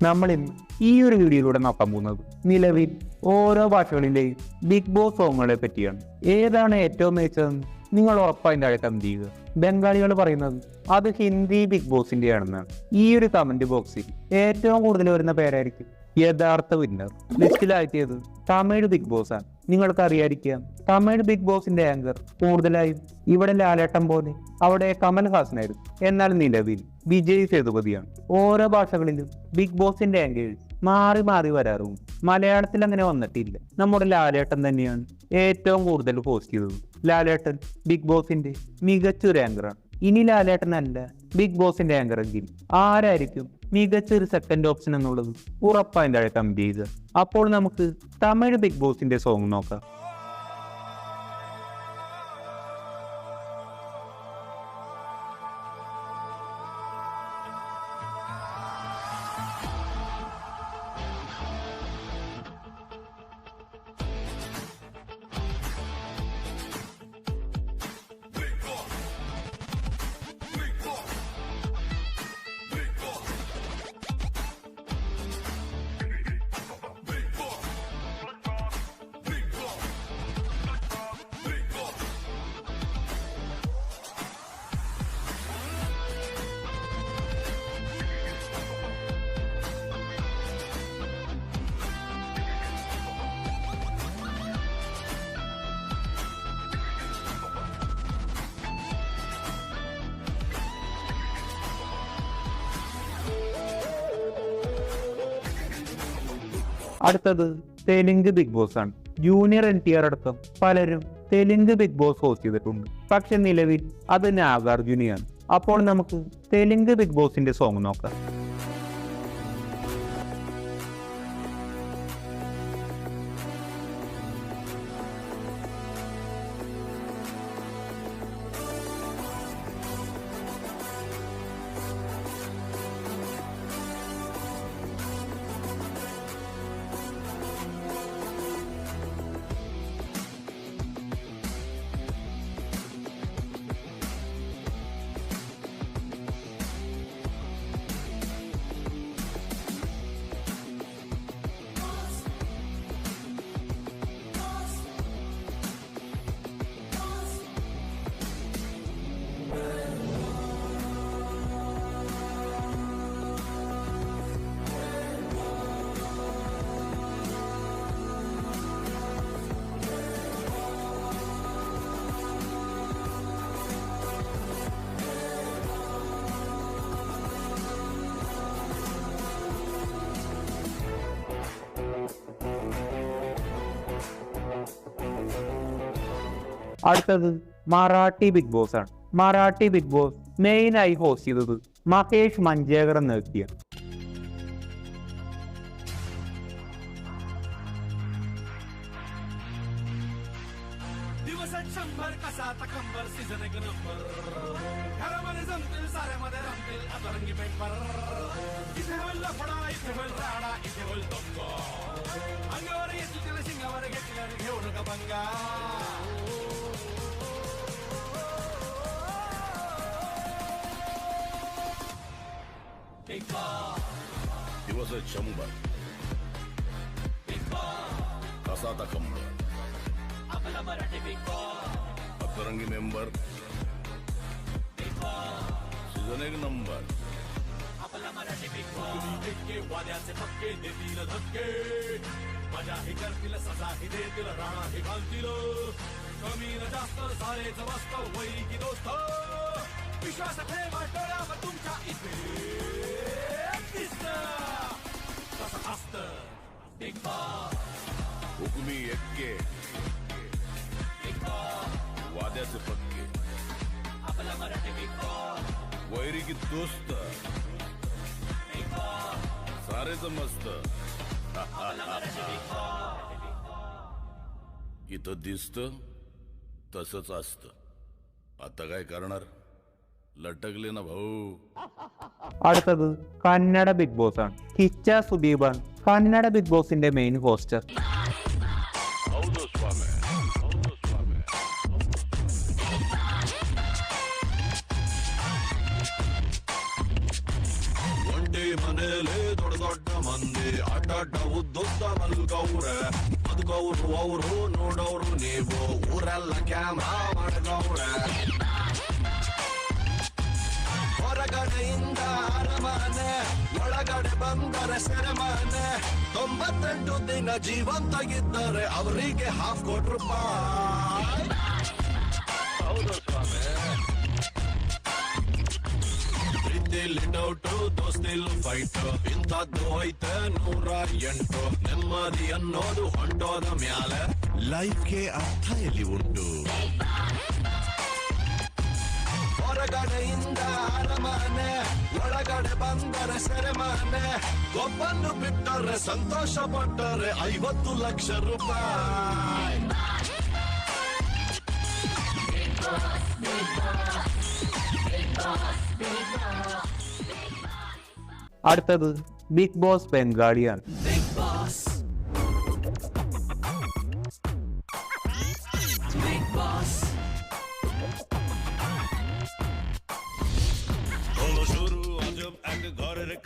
നമ്മൾ ഇന്ന് ഈ ഒരു വീഡിയോയിലൂടെ നോക്കാൻ പോകുന്നത് നിലവിൽ ഓരോ ഭാഷകളിലെയും ബിഗ് ബോസ് സോങ്ങുകളെ പറ്റിയാണ്. ഏതാണ് ഏറ്റവും മികച്ചതെന്ന് നിങ്ങൾ ഉറപ്പായും താഴെ കമന്റ് ചെയ്യുക. ബംഗാളികൾ പറയുന്നത് അത് ഹിന്ദി ബിഗ് ബോസിന്റെ ആണെന്നാണ്. ഈ ഒരു കമന്റ് ബോക്സിൽ ഏറ്റവും കൂടുതൽ വരുന്ന പേരായിരിക്കും യഥാർത്ഥ വിന്നർ. ലിസ്റ്റിലാക്കിയത് തമിഴ് ബിഗ് ബോസ് ആണ്. നിങ്ങൾക്ക് അറിയാതിരിക്കാം, തമിഴ് ബിഗ് ബോസിന്റെ ആങ്കർ കൂടുതലായും ഇവിടെ ലാലേട്ടൻ പോലെ അവിടെ കമൽ ഹാസനായിരുന്നു. എന്നാൽ നിലവിൽ വിജയ് സേതുപതിയാണ്. ഓരോ ഭാഷകളിലും ബിഗ് ബോസിന്റെ ആങ്കേഴ്സ് മാറി മാറി വരാറുണ്ട്. മലയാളത്തിൽ അങ്ങനെ വന്നിട്ടില്ല. നമ്മുടെ ലാലേട്ടൻ തന്നെയാണ് ഏറ്റവും കൂടുതൽ പോസ്റ്റ് ചെയ്തത്. ലാലേട്ടൻ ബിഗ് ബോസിന്റെ മികച്ചൊരു ആങ്കറാണ്. ഇനി ലാലേട്ടനല്ല ബിഗ് ബോസിന്റെ ആങ്കർ എങ്കിൽ ആരായിരിക്കും മികച്ചൊരു സെക്കൻഡ് ഓപ്ഷൻ എന്നുള്ളത് ഉറപ്പായും താഴെ കമന്റ് ചെയ്യുക. അപ്പോൾ നമുക്ക് തമിഴ് ബിഗ് ബോസിന്റെ സോങ് നോക്കാം. അടുത്തത് തെലുങ്ക് ബിഗ് ബോസ് ആണ്. ജൂനിയർ NTR അടക്കം പലരും തെലുങ്ക് ബിഗ് ബോസ് ഹോസ്റ്റ് ചെയ്തിട്ടുണ്ട്. പക്ഷെ നിലവിൽ അത് നാഗാർജുനയാണ്. അപ്പോൾ നമുക്ക് തെലുങ്ക് ബിഗ് ബോസിന്റെ സോങ് നോക്കാം. അടുത്തത് മറാഠി ബിഗ് ബോസ് ആണ്. മറാഠി ബിഗ് ബോസ് മെയിനായി ഹോസ്റ്റ് ചെയ്തത് മഹേഷ് മഞ്ചേകർ എന്ന വ്യക്തിയാണ്. दिवस शंभर कसाता कंबर आपला मराठी बिग बॉस अतरंगी मेंबर सीझन 1 नंबर आपला मराठी बिग बॉस इतके वाद्याचे पक्के देतील धक्के मजाही करतील सजाही देतील राणाही घालतील कमी न जास्त सारेच वास्तव वैरी की दोस्त विश्वास ठेवा डोळ्यावर तुमच्या इथे हुकुमी एक्के वाद्याचे पक्के आपला मराठी बिग बॉस वैरी की दोस्त सारेच मस्त इथं दिसत तसंच असत. आता काय करणार, लटकले ना भाऊ. അടുത്തത് കന്നഡ ബിഗ് ബോസ് ആണ്. കിച്ച സുദീപാണ് കന്നഡ ബിഗ് ബോസിന്റെ മെയിൻ ഹോസ്റ്റർ. ಮನೇಲೆ ದೊಡ್ಡ ದೊಡ್ಡ ದೊಡ್ಡ ಉದ್ದುದ್ದ ಮಲ್ಗವ್ರೆ ಬದುಕವ್ರು ಅವರು ನೋಡೋರು ನೀವು ಊರೆಲ್ಲ ಕ್ಯಾಮ್ರಾ ಮಾಡ್ಗವ್ರೆ ಹೊರಗಡೆಯಿಂದ ಅರಮನೆ ಒಳಗಡೆ ಬಂದರೆ ಸೆರೆಮನೆ 98 ದಿನ ಜೀವಂತಾಗಿದ್ದರೆ ಅವರಿಗೆ ₹50,000 ಹೌದು ಸ್ವಾಮಿ ಪ್ರೀತಿಲಿ ಡೌಟು ದೋಸ್ತಿಲ್ ಫೈಟ್ ಇಂಥದ್ದು ಐತೆ 108 ನೆಮ್ಮದಿ ಅನ್ನೋದು ಹೊಂಟೋದ ಮ್ಯಾಲೆ ಲೈಫ್ಗೆ ಅರ್ಥ ಎಲ್ಲಿ ಉಂಟು ಹೊರಗಡೆಯಿಂದ ಅರಮನೆ ಒಳಗಡೆ ಬಂದರೆ ಸೆರೆಮನೆ ಒಬ್ಬನ್ನು ಬಿಟ್ಟರೆ ಸಂತೋಷ ಪಟ್ಟರೆ ₹50 ಲಕ್ಷ അടുത്തത് ബിഗ് ബോസ് ബംഗാളിയാണ്.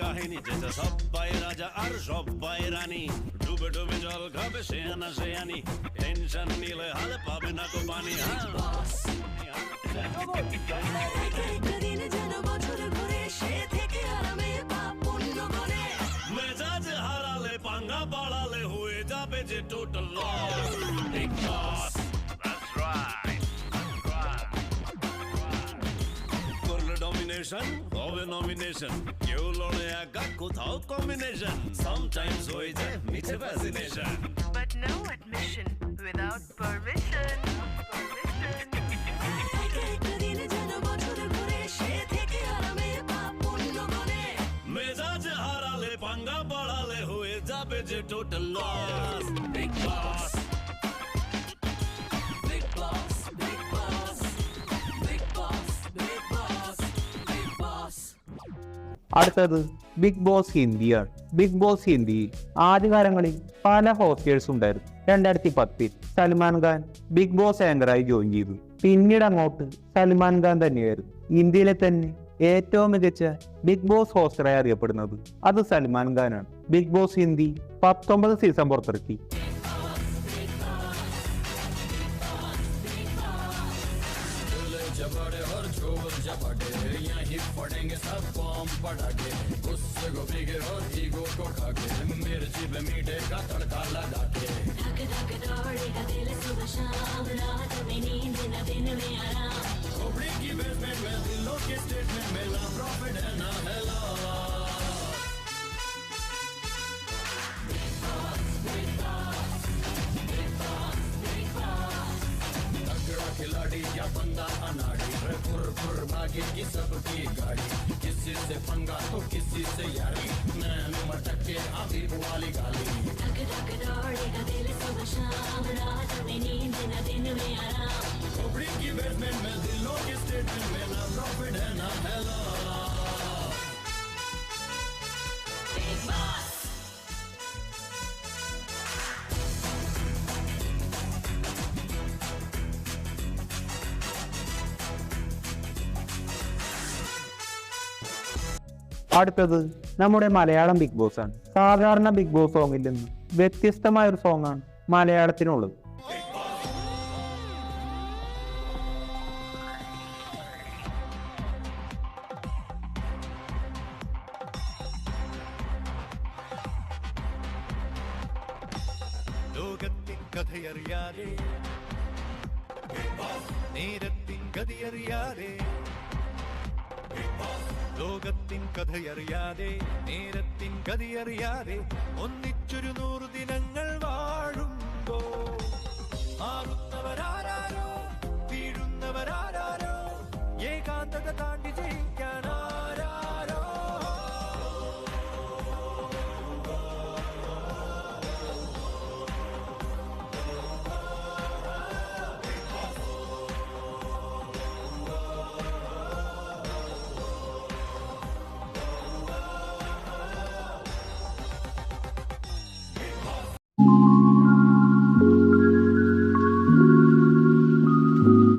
কাহিনী যেটা সবাই রাজা আর সবাই রানী ডুবে ডুবে জল খাবে সে আনা সে আনি টেনশন নিলে হালে পাবে না তো পানি মেজাজ হারালে পাঙ্গা বাড়ালে হয়ে যাবে যে total loss big boss that's right করলে ডমিনেশন হবে নমিনেশন কেউ লড়ে একা কোথাও কম্বিনেশন সামটাইমস হয়ে যায় মিছে fascination But no admission without permission. মেজাজ হারালে পাঙ্গা বাড়ালে হয়ে যাবে যে total loss big Boss Bigg Boss Bigg Boss Bigg Boss Bigg Boss Bigg Boss. അടുത്തത് ബിഗ് ബോസ് ഹിന്ദിയാണ്. ബിഗ് ബോസ് ഹിന്ദിയിൽ ആദ്യകാലങ്ങളിൽ പല ഹോസ്റ്റേഴ്സ് ഉണ്ടായിരുന്നു. 2010 സൽമാൻ ഖാൻ ബിഗ് ബോസ് ആങ്കറായി ജോയിൻ ചെയ്തു. പിന്നീട് അങ്ങോട്ട് സൽമാൻ ഖാൻ തന്നെയായിരുന്നു ഇന്ത്യയിലെ തന്നെ ഏറ്റവും മികച്ച ബിഗ് ബോസ് ഹോസ്റ്ററായി അറിയപ്പെടുന്നത്. അത് സൽമാൻ ഖാനാണ്. ബിഗ് ബോസ് ഹിന്ദി 19 സീസൺ പുറത്തിറക്കി. पड़ेंगे सब बॉम्ब पड़ा के गुस्से को भीगे और ईगो को खा के मिर्ची पे मीठे का तड़का लगा के धक धक दौड़ेगा दिल सुबह शाम रात में नींद न दिन में आराम खोपड़ी की बेसमेंट में दिलों के स्टेटमेंट में ना प्रॉफिट है ना है loss big boss big boss big boss big boss तगड़ा खिलाड़ी या बंदा अनाड़ी फुर भागेगी सबकी गाड़ी किसी से पंगा तो किसी से यारी नैन मटके अभी वाली गाली धक धक दौड़ेगा दिल सुबह शाम रात में नींद न दिन में आराम खोपड़ी की बेसमेंट में दिलों के स्टेटमेंट में ना प्रॉफिट है ना है लॉस बिग बॉस. അടുത്തത് നമ്മുടെ മലയാളം ബിഗ് ബോസ് ആണ്. സാധാരണ ബിഗ് ബോസ് സോങ്ങിൽ നിന്ന് വ്യത്യസ്തമായ ഒരു സോങ്ങാണ് മലയാളത്തിനുള്ളത്. ലോകത്തിൻ കഥയറിയാതെ നേരത്തിൻ ഗതിയറിയാതെ ലോകത്തിൻ കഥയറിയാതെ നേരത്തിൻ ഗതിയറിയാതെ ഒന്നിച്ചൊരു 100 ദിനങ്ങൾ വാഴുമ്പോ മാറുന്നവരാരോ വീഴുന്നവരാരോ ഏകാന്തത താണ്ടി ചെയ്യും